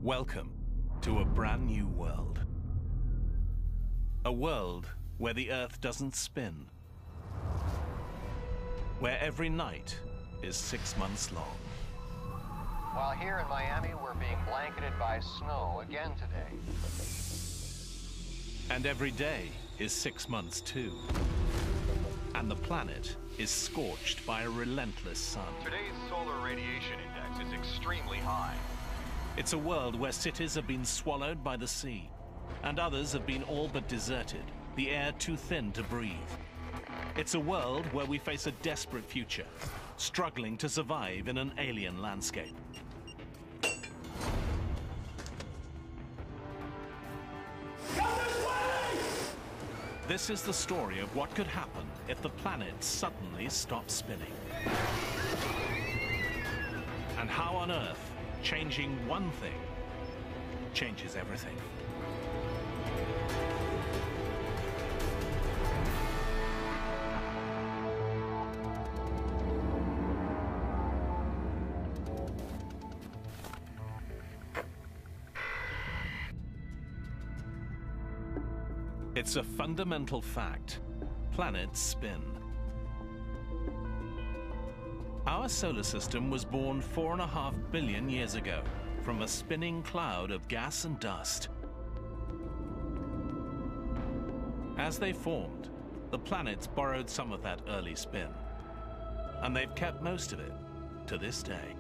Welcome to a brand new world. A world where the Earth doesn't spin. Where every night is 6 months long. While here in Miami, we're being blanketed by snow again today. And every day is 6 months too. And the planet is scorched by a relentless sun. Today's solar radiation index is extremely high. It's a world where cities have been swallowed by the sea, and others have been all but deserted, the air too thin to breathe. It's a world where we face a desperate future, struggling to survive in an alien landscape. This is the story of what could happen if the planet suddenly stopped spinning. And how on Earth changing one thing changes everything. It's a fundamental fact. Planets spin. Our solar system was born 4.5 billion years ago from a spinning cloud of gas and dust. As they formed, the planets borrowed some of that early spin, and they've kept most of it to this day.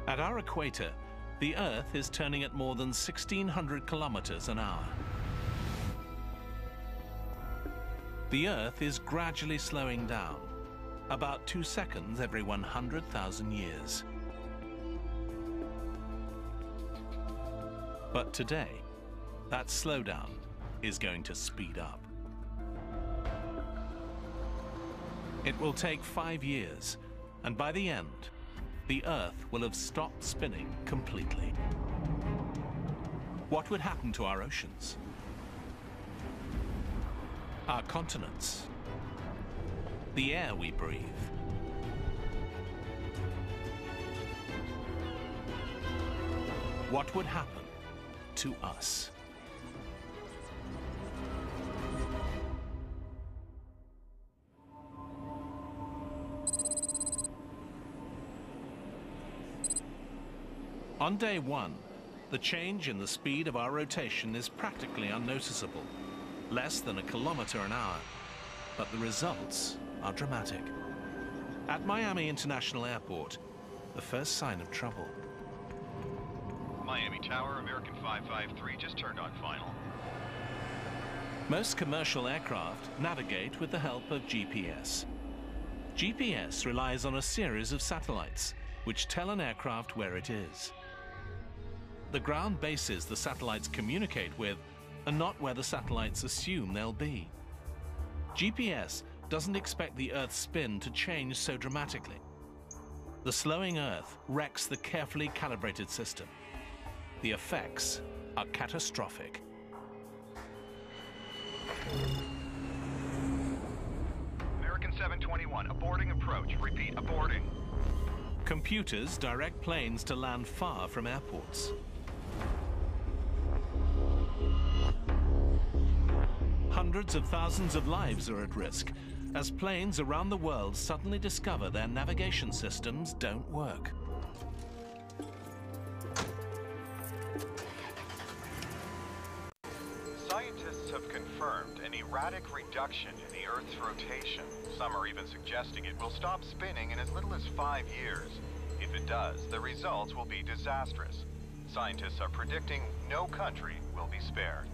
At our equator, the Earth is turning at more than 1,600 kilometers an hour. The Earth is gradually slowing down, about 2 seconds every 100,000 years. But today, that slowdown is going to speed up. It will take 5 years, and by the end, the Earth will have stopped spinning completely. What would happen to our oceans? Our continents? The air we breathe? What would happen to us? On day one, the change in the speed of our rotation is practically unnoticeable, less than 1 kilometer an hour, but the results are dramatic. At Miami International Airport, the first sign of trouble. Miami Tower, American 553, just turned on final. Most commercial aircraft navigate with the help of GPS. GPS relies on a series of satellites, which tell an aircraft where it is. The ground bases the satellites communicate with are not where the satellites assume they'll be. GPS doesn't expect the Earth's spin to change so dramatically. The slowing Earth wrecks the carefully calibrated system. The effects are catastrophic. American 721, aborting approach. Repeat, aborting. Computers direct planes to land far from airports. Hundreds of thousands of lives are at risk as planes around the world suddenly discover their navigation systems don't work. Scientists have confirmed an erratic reduction in the Earth's rotation. Some are even suggesting it will stop spinning in as little as 5 years. If it does, the results will be disastrous. Scientists are predicting no country will be spared.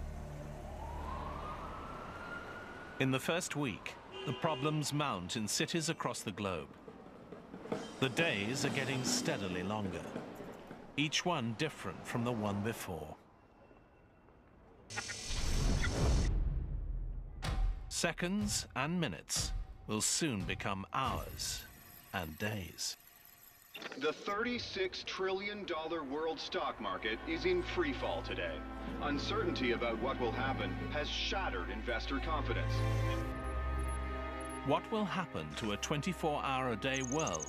In the first week, the problems mount in cities across the globe. The days are getting steadily longer, each one different from the one before. Seconds and minutes will soon become hours and days. The $36 trillion world stock market is in free fall today. Uncertainty about what will happen has shattered investor confidence. What will happen to a 24-hour-a-day world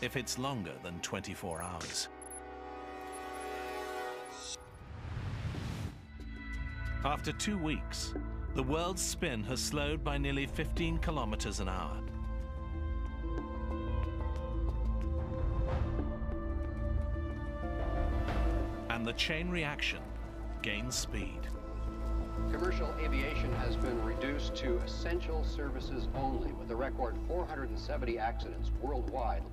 if it's longer than 24 hours? After 2 weeks, the world's spin has slowed by nearly 15 kilometers an hour. And the chain reaction gains speed. Commercial aviation has been reduced to essential services only, with a record 470 accidents worldwide.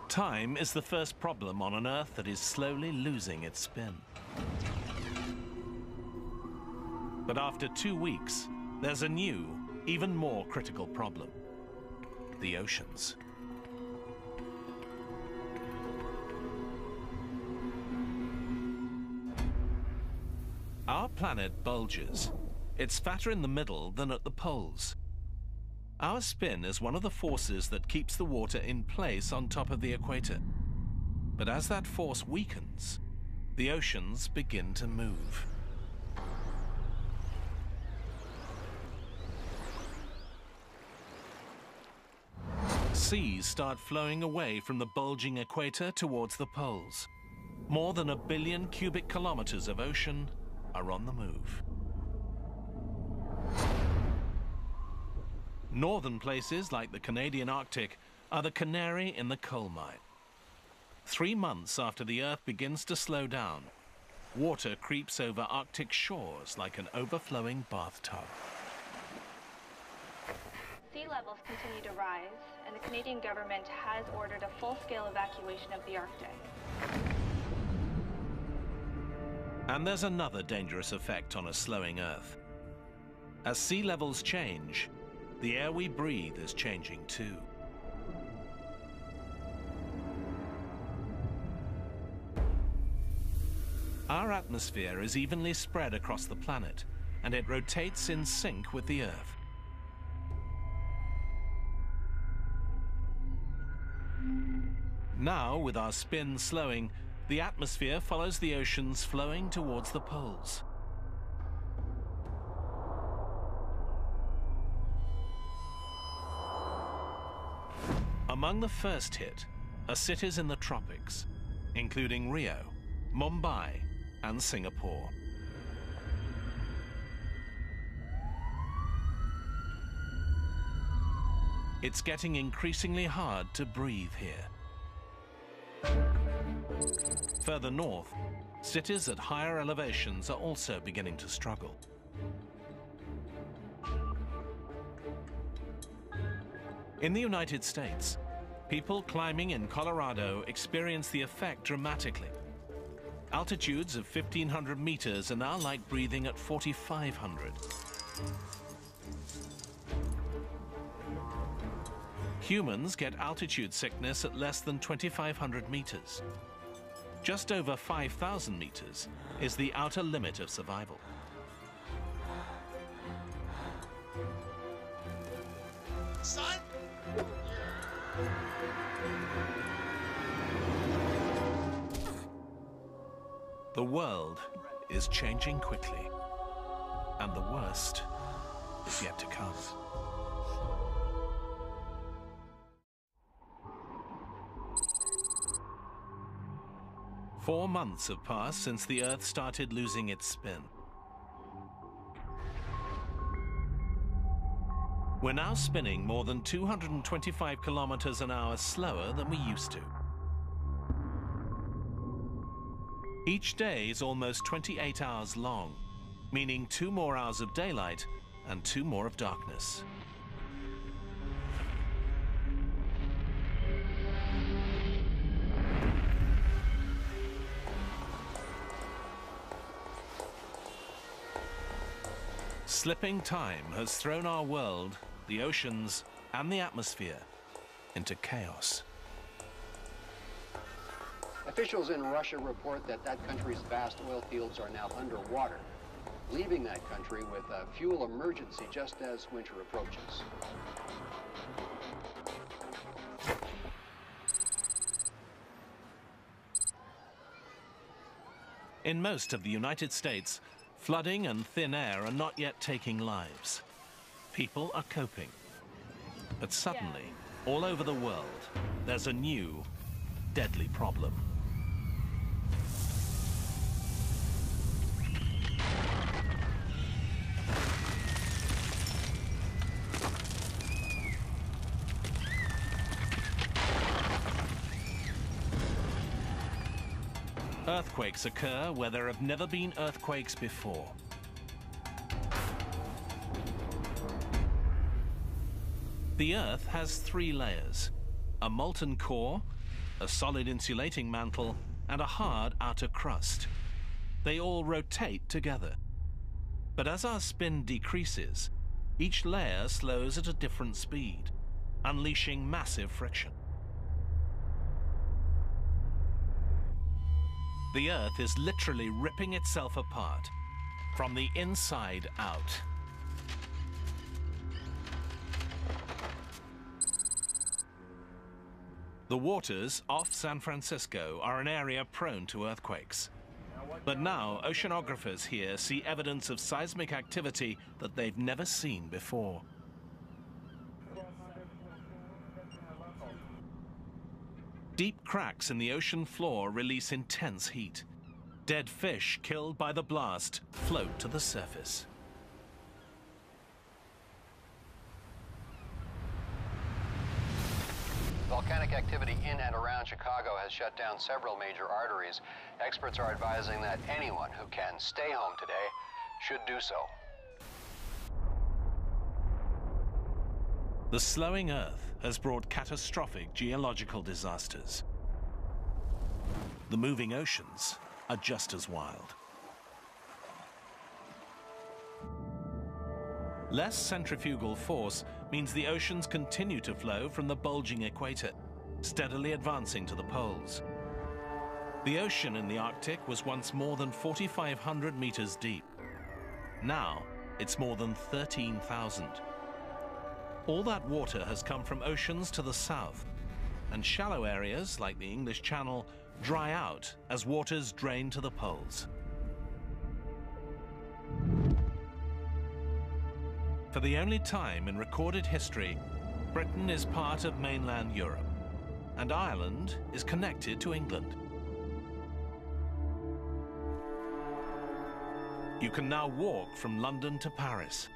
Time is the first problem on an Earth that is slowly losing its spin. But after 2 weeks, there's a new, even more critical problem: the oceans. Our planet bulges. It's fatter in the middle than at the poles. Our spin is one of the forces that keeps the water in place on top of the equator. But as that force weakens, the oceans begin to move. Seas start flowing away from the bulging equator towards the poles. More than 1 billion cubic kilometers of ocean are on the move. Northern places like the Canadian Arctic are the canary in the coal mine. 3 months after the Earth begins to slow down, water creeps over Arctic shores like an overflowing bathtub. Sea levels continue to rise, and the Canadian government has ordered a full-scale evacuation of the Arctic. And there's another dangerous effect on a slowing Earth. As sea levels change, the air we breathe is changing too. Our atmosphere is evenly spread across the planet, and it rotates in sync with the Earth. Now, with our spin slowing, the atmosphere follows the oceans flowing towards the poles. Among the first hit are cities in the tropics, including Rio, Mumbai, and Singapore. It's getting increasingly hard to breathe here. Further north, cities at higher elevations are also beginning to struggle. In the United States, people climbing in Colorado experience the effect dramatically. Altitudes of 1,500 meters are now like breathing at 4,500. Humans get altitude sickness at less than 2,500 meters. Just over 5,000 meters is the outer limit of survival. Son? The world is changing quickly, and the worst is yet to come. Four months have passed since the Earth started losing its spin. We're now spinning more than 225 kilometers an hour slower than we used to. Each day is almost 28 hours long, meaning 2 more hours of daylight and 2 more of darkness. Slipping time has thrown our world, the oceans, and the atmosphere into chaos. Officials in Russia report that that country's vast oil fields are now underwater, leaving that country with a fuel emergency just as winter approaches. In most of the United States, Flooding and thin air are not yet taking lives. People are coping. But suddenly, all over the world, there's a new, deadly problem. Earthquakes occur where there have never been earthquakes before. The Earth has 3 layers: a molten core, a solid insulating mantle, and a hard outer crust. They all rotate together. But as our spin decreases, each layer slows at a different speed, unleashing massive friction. The Earth is literally ripping itself apart, from the inside out. The waters off San Francisco are an area prone to earthquakes. But now, oceanographers here see evidence of seismic activity that they've never seen before. Deep cracks in the ocean floor release intense heat. Dead fish killed by the blast float to the surface. Volcanic activity in and around Chicago has shut down several major arteries. Experts are advising that anyone who can stay home today should do so. The slowing Earth has brought catastrophic geological disasters. The moving oceans are just as wild. Less centrifugal force means the oceans continue to flow from the bulging equator, steadily advancing to the poles. The ocean in the Arctic was once more than 4,500 meters deep. Now, it's more than 13,000. All that water has come from oceans to the south, and shallow areas like the English Channel dry out as waters drain to the poles. For the only time in recorded history, Britain is part of mainland Europe, and Ireland is connected to England. You can now walk from London to Paris.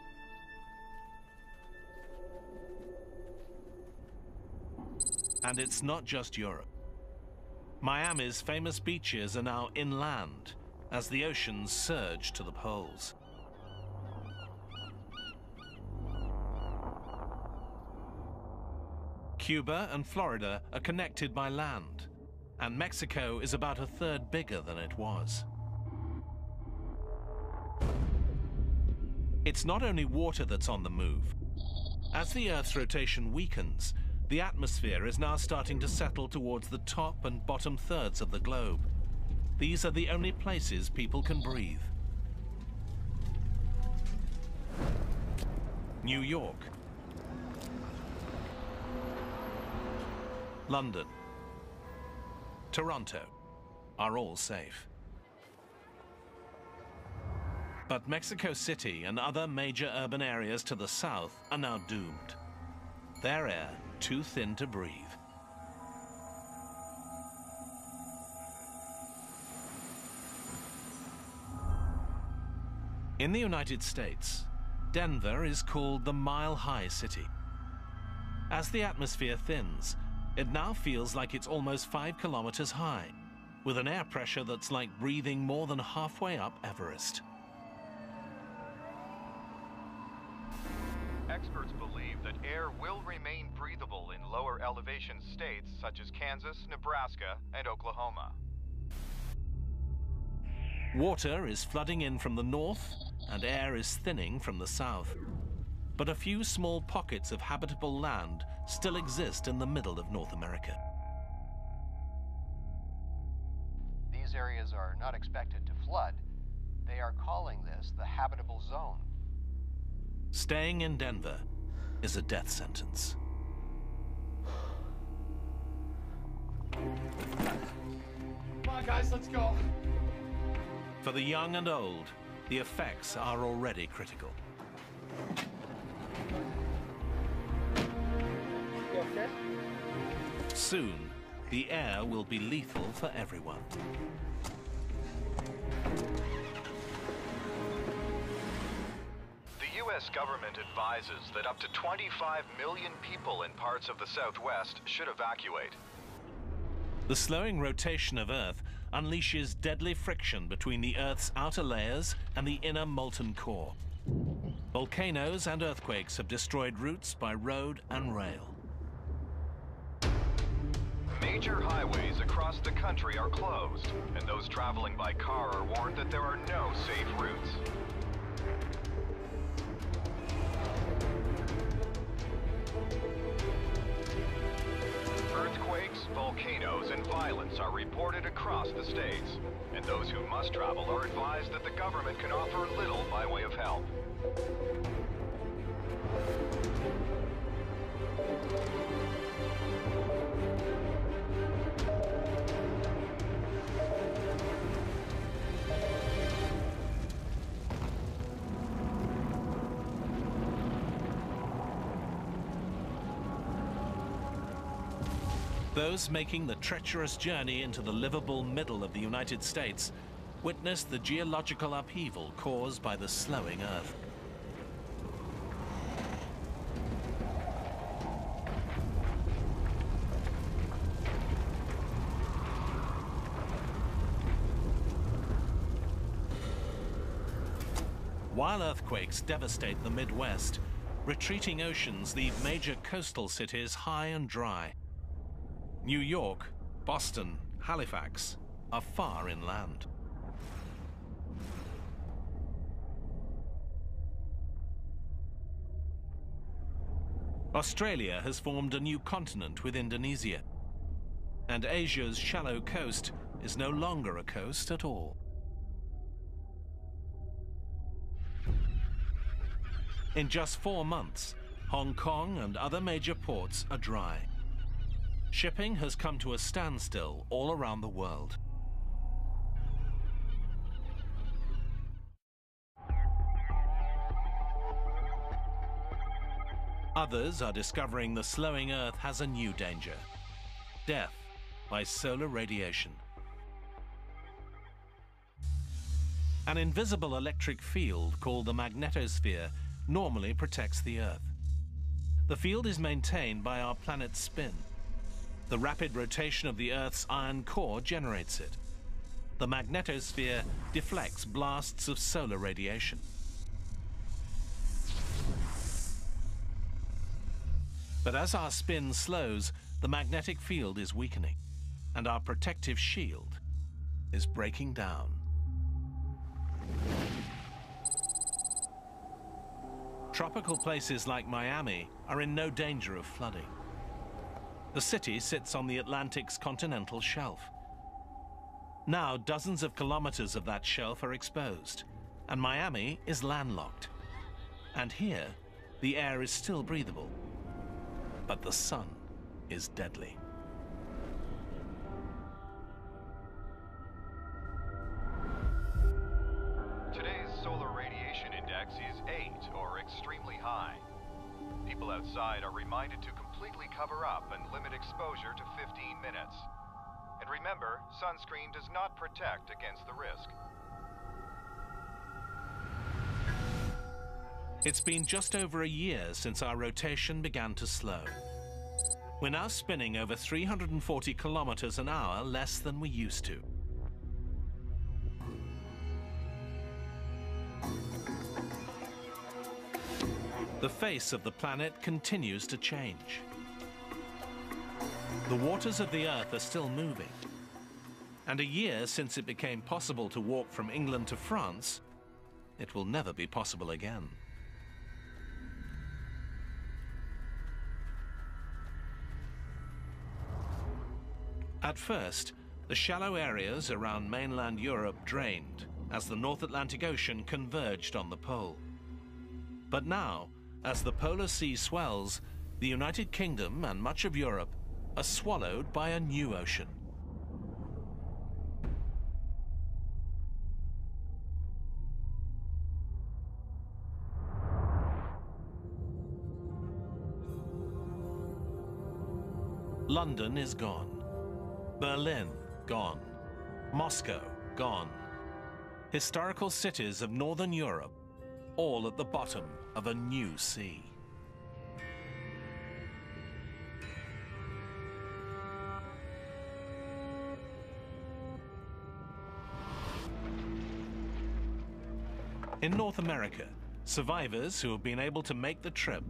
And it's not just Europe. Miami's famous beaches are now inland as the oceans surge to the poles. Cuba and Florida are connected by land, and Mexico is about a third bigger than it was. It's not only water that's on the move. As the Earth's rotation weakens, the atmosphere is now starting to settle towards the top and bottom thirds of the globe. These are the only places people can breathe. New York, London, Toronto are all safe. But Mexico City and other major urban areas to the south are now doomed. Their air too thin to breathe. In the United States, Denver is called the mile-high city. As the atmosphere thins, it now feels like it's almost 5 kilometers high, with an air pressure that's like breathing more than halfway up Everest. Experts believe that air will remain breathable in lower elevation states such as Kansas, Nebraska, and Oklahoma. Water is flooding in from the north, and air is thinning from the south. But a few small pockets of habitable land still exist in the middle of North America. These areas are not expected to flood. They are calling this the habitable zone. Staying in Denver is a death sentence. Come on, guys, let's go. For the young and old, the effects are already critical. Soon, the air will be lethal for everyone. The U.S. government advises that up to 25 million people in parts of the Southwest should evacuate. The slowing rotation of Earth unleashes deadly friction between the Earth's outer layers and the inner molten core. Volcanoes and earthquakes have destroyed routes by road and rail. Major highways across the country are closed, and those traveling by car are warned that there are no safe routes. Earthquakes, volcanoes, and violence are reported across the states, and those who must travel are advised that the government can offer little by way of help. Those making the treacherous journey into the livable middle of the United States witness the geological upheaval caused by the slowing Earth. While earthquakes devastate the Midwest, retreating oceans leave major coastal cities high and dry. New York, Boston, Halifax are far inland. Australia has formed a new continent with Indonesia, and Asia's shallow coast is no longer a coast at all. In just 4 months, Hong Kong and other major ports are dry. Shipping has come to a standstill all around the world. Others are discovering the slowing Earth has a new danger: death by solar radiation. An invisible electric field called the magnetosphere normally protects the Earth. The field is maintained by our planet's spin. The rapid rotation of the Earth's iron core generates it. The magnetosphere deflects blasts of solar radiation. But as our spin slows, the magnetic field is weakening, and our protective shield is breaking down. Tropical places like Miami are in no danger of flooding. The city sits on the Atlantic's continental shelf. Now, dozens of kilometers of that shelf are exposed, and Miami is landlocked. And here, the air is still breathable, but the sun is deadly. Today's solar radiation index is 8, or extremely high. People outside are reminded to completely cover up and limit exposure to 15 minutes. And remember, sunscreen does not protect against the risk. It's been just over a year since our rotation began to slow. We're now spinning over 340 kilometers an hour less than we used to. The face of the planet continues to change. The waters of the Earth are still moving. And a year since it became possible to walk from England to France, it will never be possible again. At first, the shallow areas around mainland Europe drained as the North Atlantic Ocean converged on the pole. But now, as the polar sea swells, the United Kingdom and much of Europe are swallowed by a new ocean. London is gone. Berlin, gone. Moscow, gone. Historical cities of Northern Europe, all at the bottom of a new sea. In North America, survivors who have been able to make the trip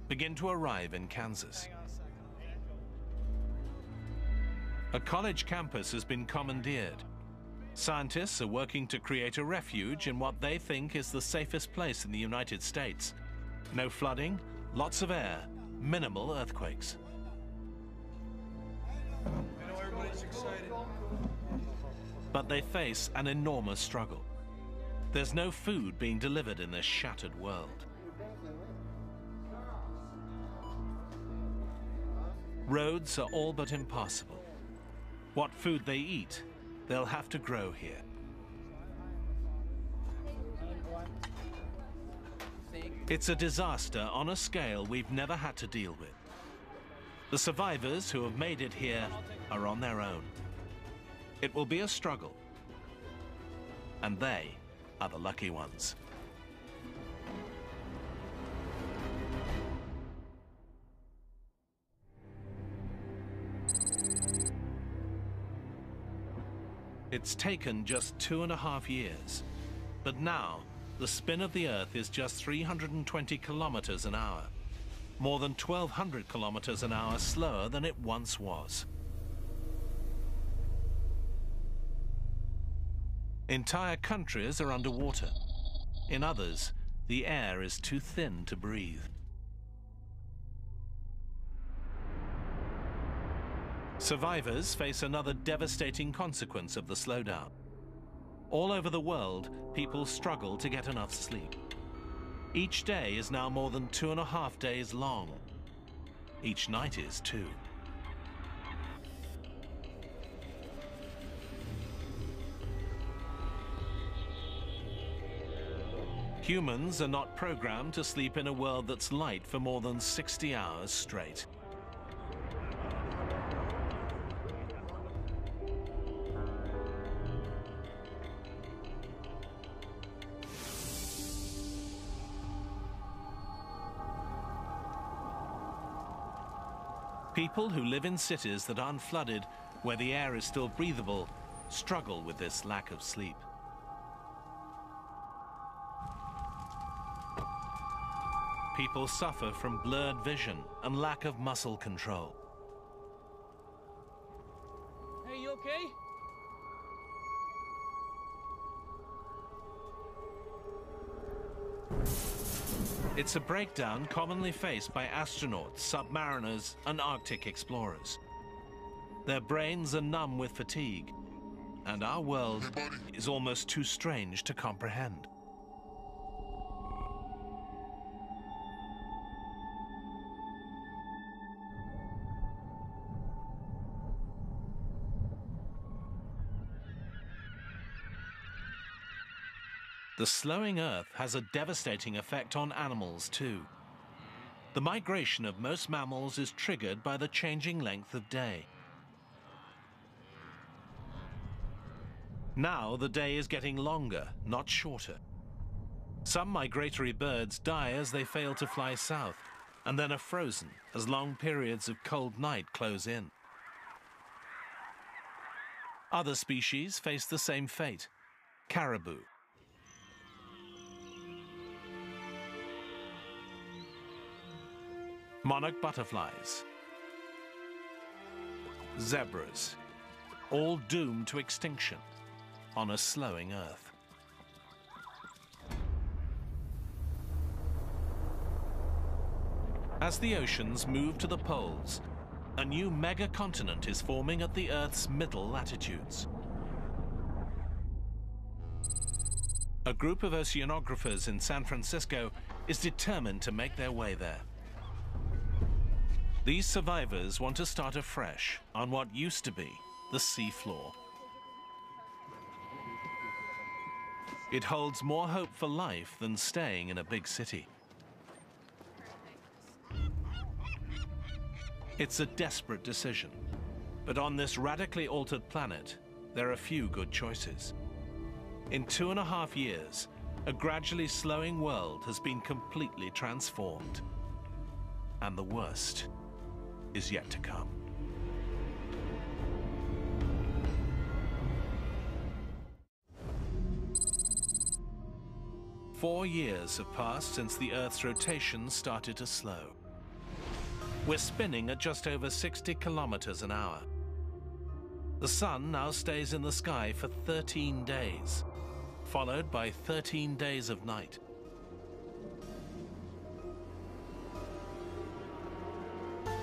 begin to arrive in Kansas. A college campus has been commandeered. Scientists are working to create a refuge in what they think is the safest place in the United States. No flooding, lots of air, minimal earthquakes. I know everybody's excited. But they face an enormous struggle. There's no food being delivered in this shattered world. Roads are all but impassable. What food they eat, they'll have to grow here. It's a disaster on a scale we've never had to deal with. The survivors who have made it here are on their own. It will be a struggle, and they are the lucky ones. It's taken just 2.5 years, but now the spin of the Earth is just 320 kilometers an hour, more than 1,200 kilometers an hour slower than it once was. Entire countries are underwater. In others, the air is too thin to breathe. Survivors face another devastating consequence of the slowdown. All over the world, people struggle to get enough sleep. Each day is now more than 2.5 days long. Each night is too. Humans are not programmed to sleep in a world that's light for more than 60 hours straight. People who live in cities that aren't flooded, where the air is still breathable, struggle with this lack of sleep. People suffer from blurred vision and lack of muscle control. Hey, you okay? It's a breakdown commonly faced by astronauts, submariners, and Arctic explorers. Their brains are numb with fatigue, and our world is almost too strange to comprehend. The slowing Earth has a devastating effect on animals too. The migration of most mammals is triggered by the changing length of day. Now the day is getting longer, not shorter. Some migratory birds die as they fail to fly south, and then are frozen as long periods of cold night close in. Other species face the same fate. Caribou. Monarch butterflies, zebras, all doomed to extinction on a slowing Earth. As the oceans move to the poles, a new mega-continent is forming at the Earth's middle latitudes. A group of oceanographers in San Francisco is determined to make their way there. These survivors want to start afresh on what used to be the seafloor. It holds more hope for life than staying in a big city. It's a desperate decision, but on this radically altered planet, there are few good choices. In 2.5 years, a gradually slowing world has been completely transformed. And the worst is yet to come. Four years have passed since the Earth's rotation started to slow. We're spinning at just over 60 kilometers an hour. The sun now stays in the sky for 13 days, followed by 13 days of night.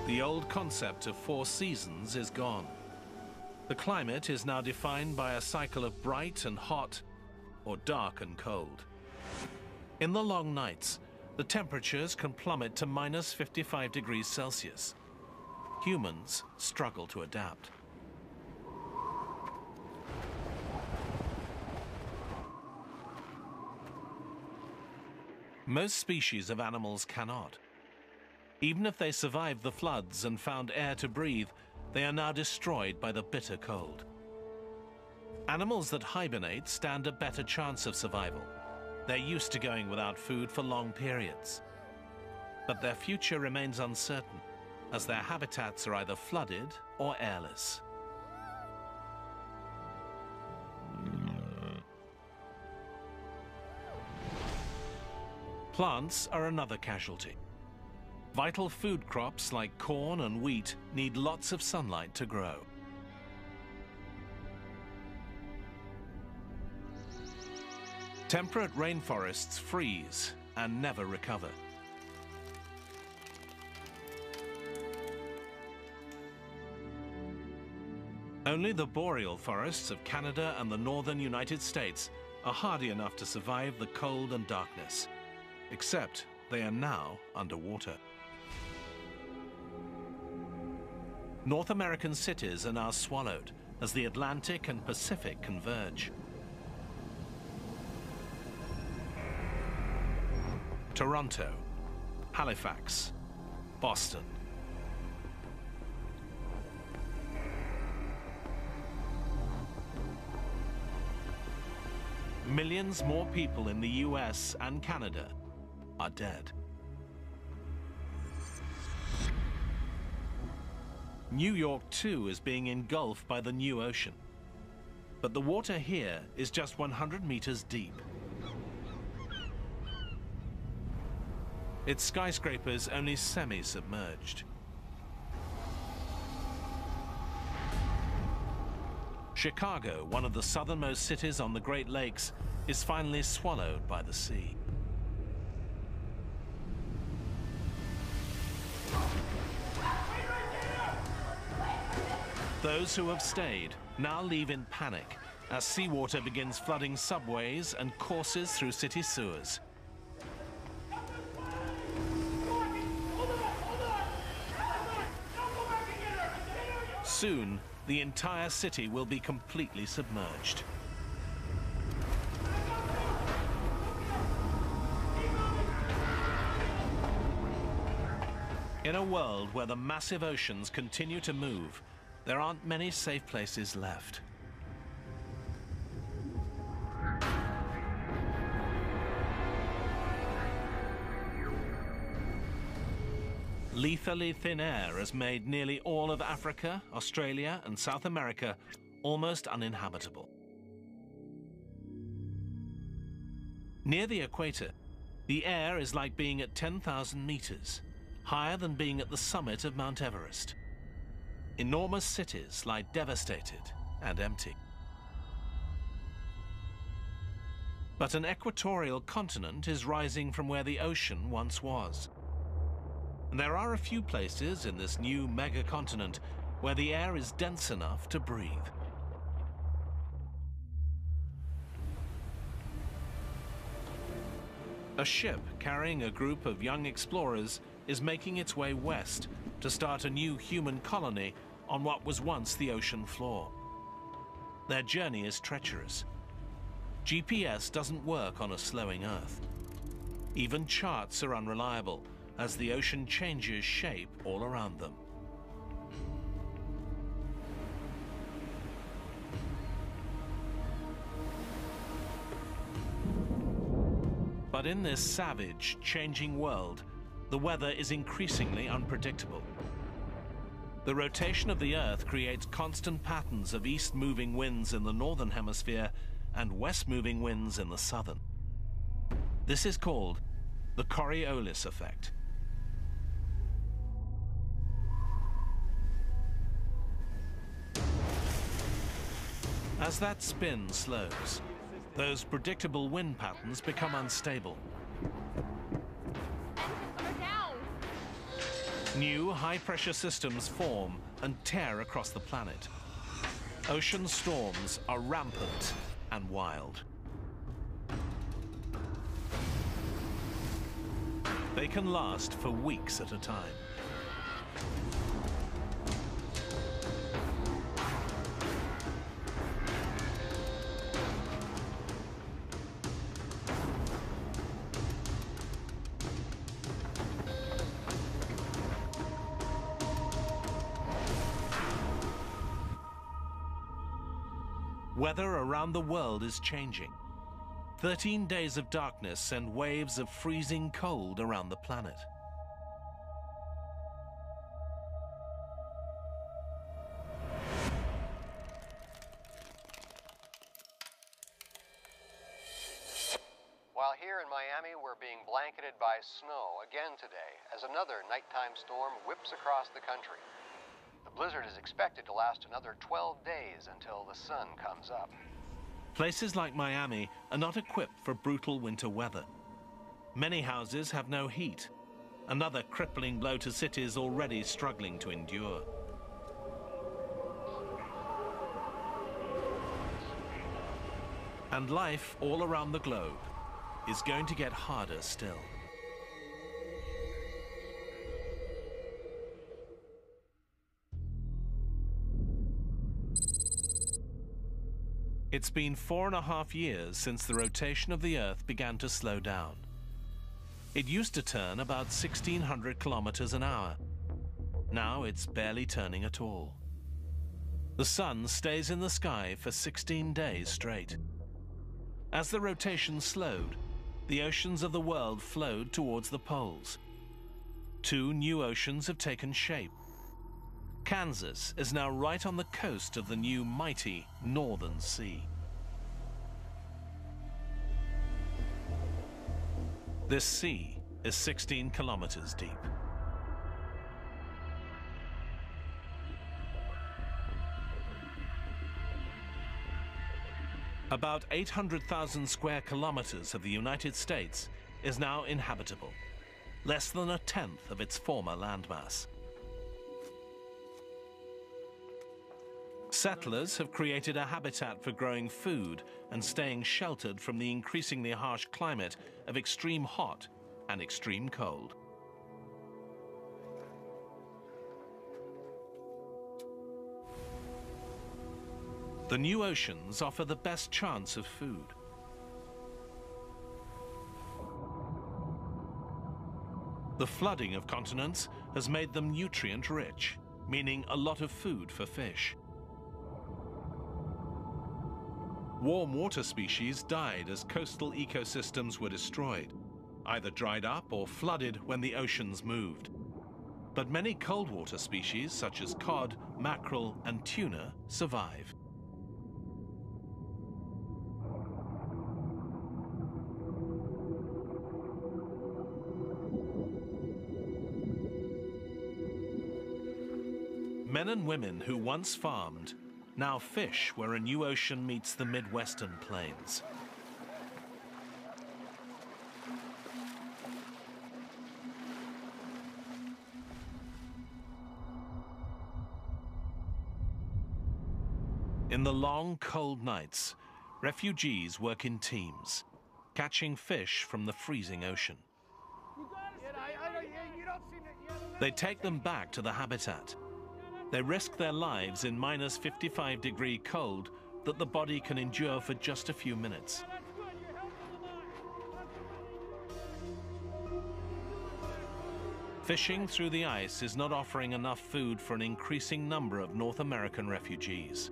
The old concept of 4 seasons is gone. The climate is now defined by a cycle of bright and hot, or dark and cold. In the long nights, the temperatures can plummet to minus 55 degrees Celsius. Humans struggle to adapt. Most species of animals cannot. Even if they survived the floods and found air to breathe, they are now destroyed by the bitter cold. Animals that hibernate stand a better chance of survival. They're used to going without food for long periods. But their future remains uncertain, as their habitats are either flooded or airless. Plants are another casualty. Vital food crops like corn and wheat need lots of sunlight to grow. Temperate rainforests freeze and never recover. Only the boreal forests of Canada and the northern United States are hardy enough to survive the cold and darkness, except they are now underwater. North American cities are now swallowed as the Atlantic and Pacific converge. Toronto, Halifax, Boston. Millions more people in the US and Canada are dead. New York, too, is being engulfed by the new ocean. But the water here is just 100 meters deep. Its skyscrapers only semi-submerged. Chicago, one of the southernmost cities on the Great Lakes, is finally swallowed by the sea. Those who have stayed now leave in panic as seawater begins flooding subways and courses through city sewers. Soon, the entire city will be completely submerged. In a world where the massive oceans continue to move, there aren't many safe places left. Lethally thin air has made nearly all of Africa, Australia, and South America almost uninhabitable. Near the equator, the air is like being at 10,000 meters, higher than being at the summit of Mount Everest. Enormous cities lie devastated and empty. But an equatorial continent is rising from where the ocean once was. And there are a few places in this new megacontinent where the air is dense enough to breathe. A ship carrying a group of young explorers is making its way west to start a new human colony on what was once the ocean floor. Their journey is treacherous. GPS doesn't work on a slowing Earth. Even charts are unreliable as the ocean changes shape all around them. in this savage, changing world, the weather is increasingly unpredictable. The rotation of the Earth creates constant patterns of east-moving winds in the northern hemisphere and west-moving winds in the southern. This is called the Coriolis effect. As that spin slows, those predictable wind patterns become unstable. New high-pressure systems form and tear across the planet. Ocean storms are rampant and wild. They can last for weeks at a time. Weather around the world is changing. 13 days of darkness and waves of freezing cold around the planet. While here in Miami, we're being blanketed by snow again today as another nighttime storm whips across the country. The blizzard is expected to last another 12 days until the sun comes up. Places like Miami are not equipped for brutal winter weather. Many houses have no heat, another crippling blow to cities already struggling to endure. And life all around the globe is going to get harder still. It's been 4.5 years since the rotation of the Earth began to slow down. It used to turn about 1,600 kilometers an hour. Now it's barely turning at all. The sun stays in the sky for 16 days straight. As the rotation slowed, the oceans of the world flowed towards the poles. 2 new oceans have taken shape. Kansas is now right on the coast of the new mighty Northern Sea. This sea is 16 kilometers deep. About 800,000 square kilometers of the United States is now inhabitable, less than 1/10 of its former landmass. Settlers have created a habitat for growing food and staying sheltered from the increasingly harsh climate of extreme hot and extreme cold. The new oceans offer the best chance of food. The flooding of continents has made them nutrient-rich, meaning a lot of food for fish. Warm water species died as coastal ecosystems were destroyed, either dried up or flooded when the oceans moved. But many cold water species, such as cod, mackerel, and tuna, survive. Men and women who once farmed now fish where a new ocean meets the Midwestern plains. In the long, cold nights, refugees work in teams, catching fish from the freezing ocean. They take them back to the habitat. They risk their lives in minus 55-degree cold that the body can endure for just a few minutes. Fishing through the ice is not offering enough food for an increasing number of North American refugees.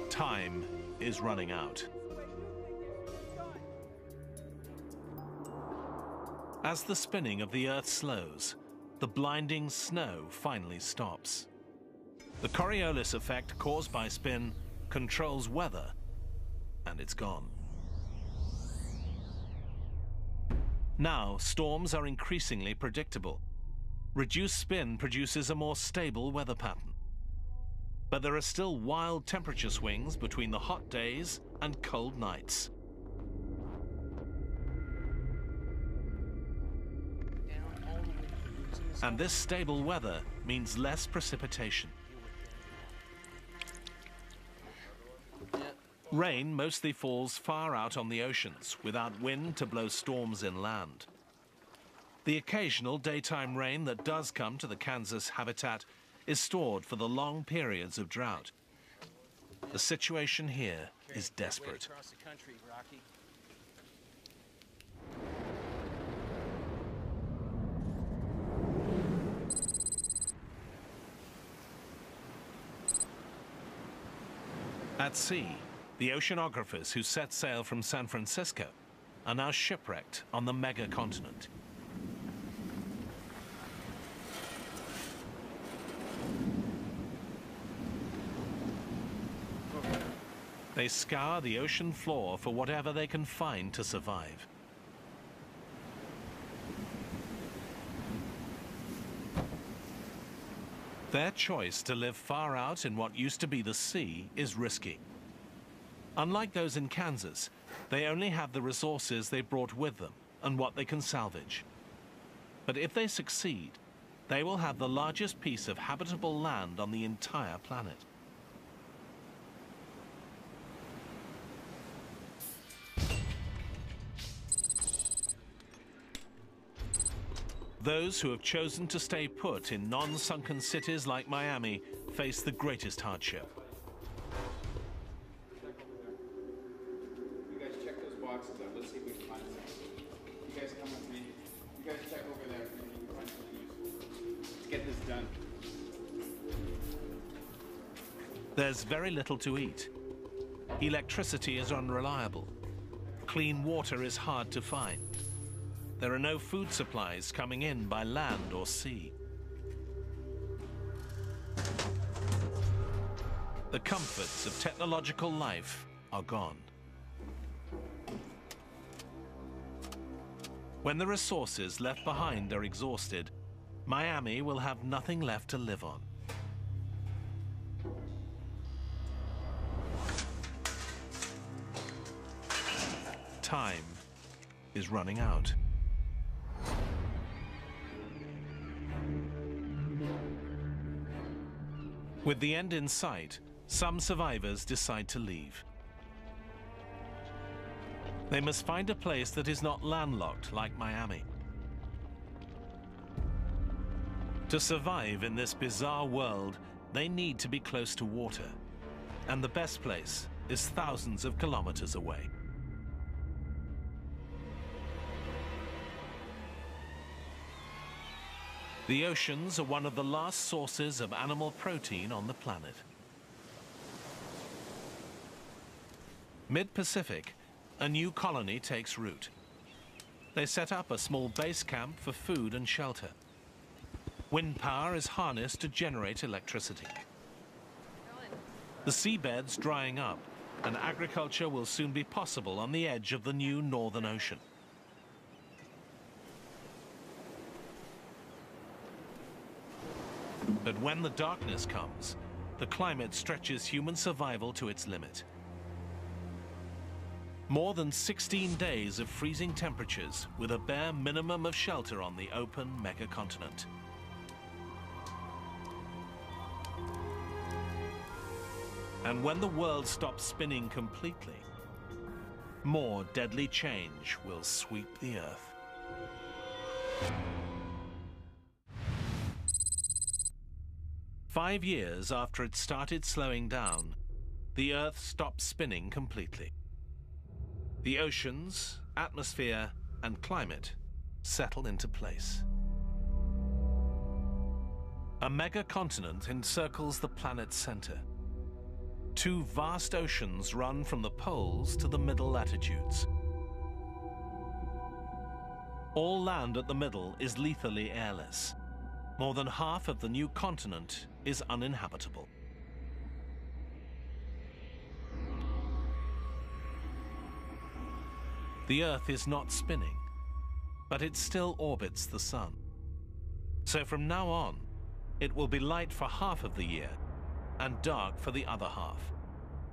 Time is running out. As the spinning of the Earth slows, the blinding snow finally stops. The Coriolis effect caused by spin controls weather, and it's gone. Now, storms are increasingly predictable. Reduced spin produces a more stable weather pattern. But there are still wild temperature swings between the hot days and cold nights. And this stable weather means less precipitation. Rain mostly falls far out on the oceans, without wind to blow storms inland. The occasional daytime rain that does come to the Kansas habitat is stored for the long periods of drought. The situation here is desperate. At sea, the oceanographers who set sail from San Francisco are now shipwrecked on the mega-continent. They scour the ocean floor for whatever they can find to survive. Their choice to live far out in what used to be the sea is risky. Unlike those in Kansas, they only have the resources they brought with them and what they can salvage. But if they succeed, they will have the largest piece of habitable land on the entire planet. Those who have chosen to stay put in non-sunken cities like Miami face the greatest hardship. You guys check those boxes out. Let's see if we can find something. You guys come with me. You guys check over there. Maybe you can find something useful. Let's get this done. There's very little to eat. Electricity is unreliable. Clean water is hard to find. There are no food supplies coming in by land or sea. The comforts of technological life are gone. When the resources left behind are exhausted, Miami will have nothing left to live on. Time is running out. With the end in sight, some survivors decide to leave. They must find a place that is not landlocked like Miami. To survive in this bizarre world, they need to be close to water. And the best place is thousands of kilometers away. The oceans are one of the last sources of animal protein on the planet. Mid-Pacific, a new colony takes root. They set up a small base camp for food and shelter. Wind power is harnessed to generate electricity. The seabed's drying up, and agriculture will soon be possible on the edge of the new Northern Ocean. But when the darkness comes, the climate stretches human survival to its limit. More than 16 days of freezing temperatures with a bare minimum of shelter on the open megacontinent. And when the world stops spinning completely, more deadly change will sweep the Earth. Five years after it started slowing down, the Earth stopped spinning completely. The oceans, atmosphere, and climate settle into place. A megacontinent encircles the planet's center. Two vast oceans run from the poles to the middle latitudes. All land at the middle is lethally airless. More than half of the new continent is uninhabitable. The Earth is not spinning, but it still orbits the Sun. So from now on, it will be light for half of the year and dark for the other half,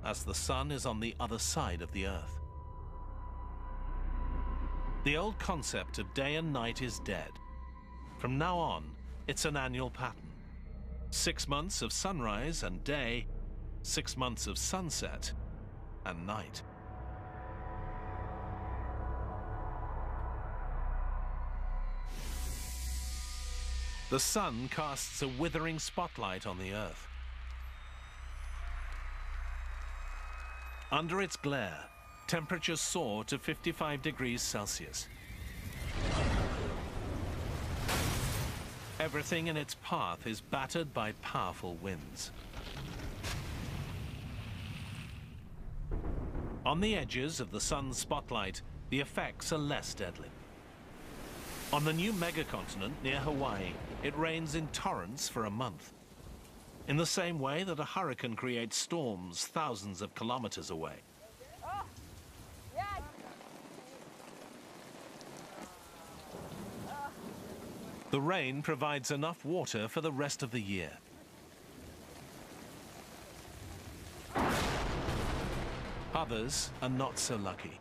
as the Sun is on the other side of the Earth. The old concept of day and night is dead. From now on, it's an annual pattern. 6 months of sunrise and day, 6 months of sunset and night. The Sun casts a withering spotlight on the Earth. Under its glare, temperatures soar to 55 degrees Celsius. Everything in its path is battered by powerful winds. On the edges of the Sun's spotlight, the effects are less deadly. On the new megacontinent near Hawaii, it rains in torrents for a month. In the same way that a hurricane creates storms thousands of kilometers away. The rain provides enough water for the rest of the year. Others are not so lucky.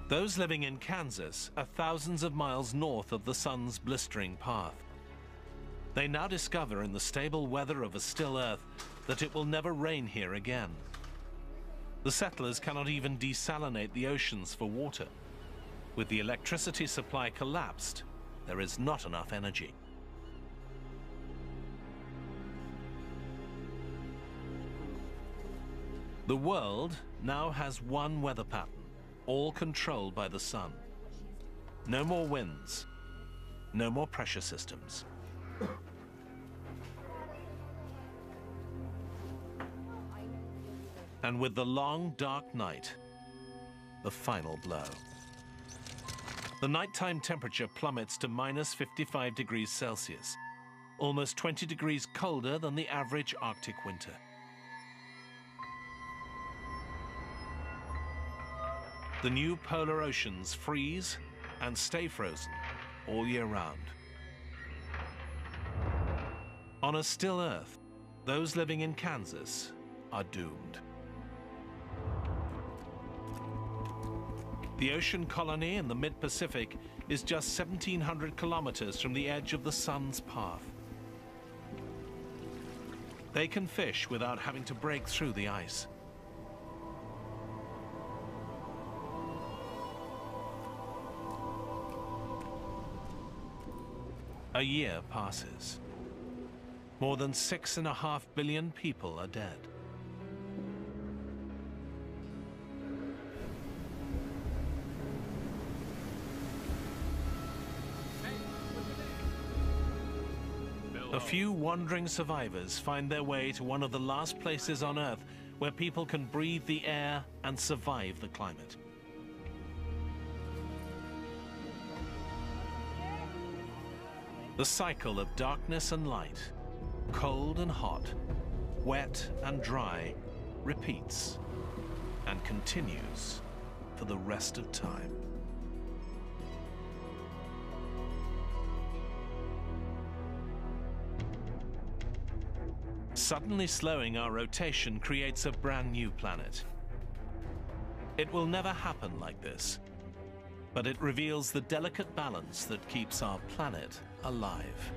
Those living in Kansas are thousands of miles north of the Sun's blistering path. They now discover in the stable weather of a still Earth that it will never rain here again. The settlers cannot even desalinate the oceans for water. With the electricity supply collapsed, there is not enough energy. The world now has one weather pattern, all controlled by the Sun. No more winds, no more pressure systems. And with the long, dark night, the final blow. The nighttime temperature plummets to minus 55 degrees Celsius, almost 20 degrees colder than the average Arctic winter. The new polar oceans freeze and stay frozen all year round. On a still Earth, those living in Kansas are doomed. The ocean colony in the mid-Pacific is just 1,700 kilometers from the edge of the Sun's path. They can fish without having to break through the ice. A year passes. More than 6.5 billion people are dead. A few wandering survivors find their way to one of the last places on Earth where people can breathe the air and survive the climate. The cycle of darkness and light, cold and hot, wet and dry, repeats and continues for the rest of time. Suddenly slowing our rotation creates a brand new planet. It will never happen like this, but it reveals the delicate balance that keeps our planet alive.